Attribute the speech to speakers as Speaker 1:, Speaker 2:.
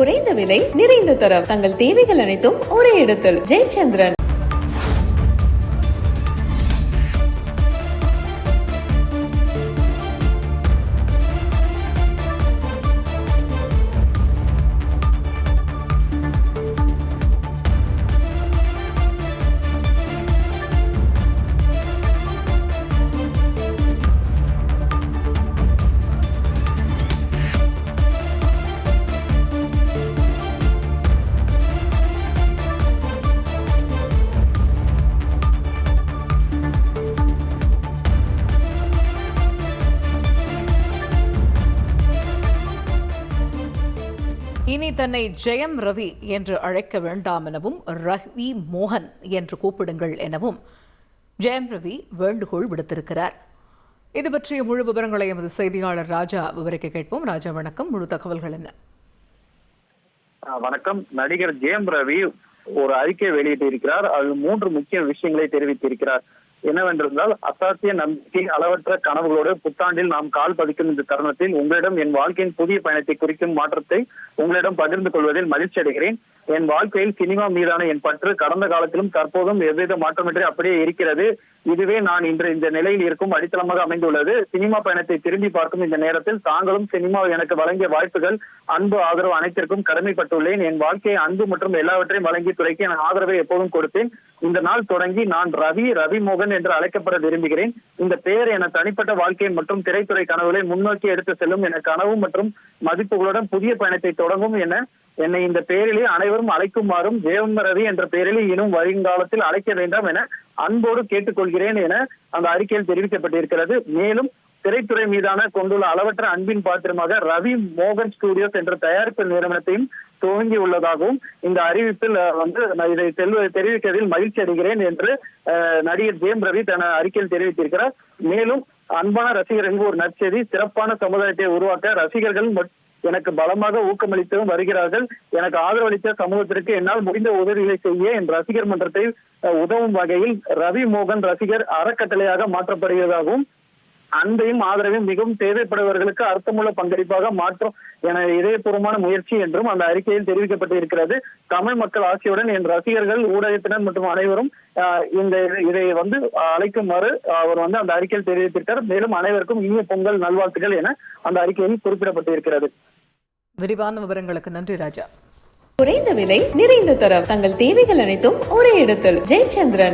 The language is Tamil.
Speaker 1: குறைந்த விலை நிறைந்த தரம் தங்கள் தேவைகள் அனைத்தும் ஒரே இடத்தில் ஜெயச்சந்திரன்.
Speaker 2: இனி தன்னை ஜெயம் ரவி என்று அழைக்க வேண்டாம் எனவும் ரவி மோகன் என்று கூப்பிடுங்கள் எனவும் ஜெயம் ரவி வேண்டுகோள் விடுத்திருக்கிறார். இது பற்றிய முழு விவரங்களை எமது செய்தியாளர் ராஜா விவரிக்க கேட்போம். ராஜா வணக்கம். முழு தகவல்கள் என்ன?
Speaker 3: வணக்கம். நடிகர் ஜெயம் ரவி ஒரு அறிக்கை வெளியிட்டிருக்கிறார். அதில் 3 முக்கிய விஷயங்களை தெரிவித்திருக்கிறார். என்னவென்றால், அசாத்திய நம்பிக்கை, அளவற்ற கனவுகளோடு புத்தாண்டில் நாம் கால் பதிக்கும் இந்த தருணத்தில் உங்களிடம் என் வாழ்க்கையின் புதிய பயணத்தை குறிக்கும் மாற்றத்தை உங்களிடம் பகிர்ந்து கொள்வதில் மகிழ்ச்சி அடைகிறேன். என் வாழ்க்கையில் சினிமா மீதான என் பற்று கடந்த காலத்திலும் தற்போதும் எவ்வித மாற்றமின்றி அப்படியே இருக்கிறது. இதுவே நான் இன்று இந்த நிலையில் இருக்கும் அடித்தளமாக அமைந்துள்ளது. சினிமா பயணத்தை திரும்பி பார்க்கும் இந்த நேரத்தில் தாங்களும் சினிமா எனக்கு வழங்கிய வாய்ப்புகள், அன்பு, ஆதரவு அனைத்திற்கும் கடமைப்பட்டுள்ளேன். என் வாழ்க்கையை அன்பு மற்றும் எல்லாவற்றையும் வழங்கி துறைக்கு என் ஆதரவை எப்போதும் கொடுத்தேன். இந்த நாள் தொடங்கி நான் ரவி மோகன் என்று அழைக்கப்பட விரும்புகிறேன். இந்த பெயர் என தனிப்பட்ட வாழ்க்கை மற்றும் திரைத்துறை கனவுகளை முன்னோக்கி எடுத்து செல்லும் என கனவு மற்றும் மதிப்புகளுடன் புதிய பயணத்தை தொடங்கும் என என்னை இந்த பெயரிலே அனைவரும் அழைக்குமாறும் ஜெயம் ரவி என்ற பெயரிலே இன்னும் வருங்காலத்தில் அழைக்க வேண்டாம் என அன்போடு கேட்டுக்கொள்கிறேன் என அந்த அறிக்கையில் தெரிவிக்கப்பட்டிருக்கிறது. மேலும் திரைத்துறை மீதான கொண்டுள்ள அளவற்ற அன்பின் பாத்திரமாக ரவி மோகன் ஸ்டுடியோஸ் என்ற தயாரிப்பு நிறுவனத்தையும் துவங்கி உள்ளதாகவும் இந்த அறிவிப்பில் இதை தெரிவிப்பதில் மகிழ்ச்சி அடைகிறேன் என்று நடிகர் ஜெயம் ரவி தன அறிக்கையில் தெரிவித்திருக்கிறார். மேலும் அன்பான ரசிகர்களுக்கு ஒரு நற்செய்தி, சிறப்பான சமுதாயத்தை உருவாக்க ரசிகர்கள் எனக்கு பலமாக ஊக்கமளித்தும் வருகிறார்கள். எனக்கு ஆதரவளித்த சமூகத்திற்கு என்னால் முடிந்த உதவிகளை செய்ய என் ரசிகர் மன்றத்தை உதவும் வகையில் ரவி மோகன் ரசிகர் அறக்கட்டளையாக மாற்றப்படுவதாகவும் அன்பையும் ஆதரவையும் மிகவும் தேவைப்படுபவர்களுக்கு அர்த்தமுள்ள பங்களிப்பாக மாற்றும் என இதயபூர்வமான முயற்சி என்றும் அந்த அறிக்கையில் தெரிவிக்கப்பட்டிருக்கிறது. தமிழ் மக்கள் ஆட்சியுடன் என் ரசிகர்கள், ஊடகத்தினர் மற்றும் அனைவரும் இதை அழைக்குமாறு அவர் அந்த அறிக்கையில் தெரிவித்திருக்கிறார். மேலும் அனைவருக்கும் இனிய பொங்கல் நல்வாழ்த்துக்கள் என அந்த அறிக்கையில் குறிப்பிடப்பட்டிருக்கிறது.
Speaker 2: விரிவான விவரங்களுக்கு நன்றி ராஜா.
Speaker 1: குறைந்த விலை நிறைந்த தரம் தங்கள் தேவைகள் அனைத்தும் ஒரே இடத்தில் ஜெயச்சந்திரன்.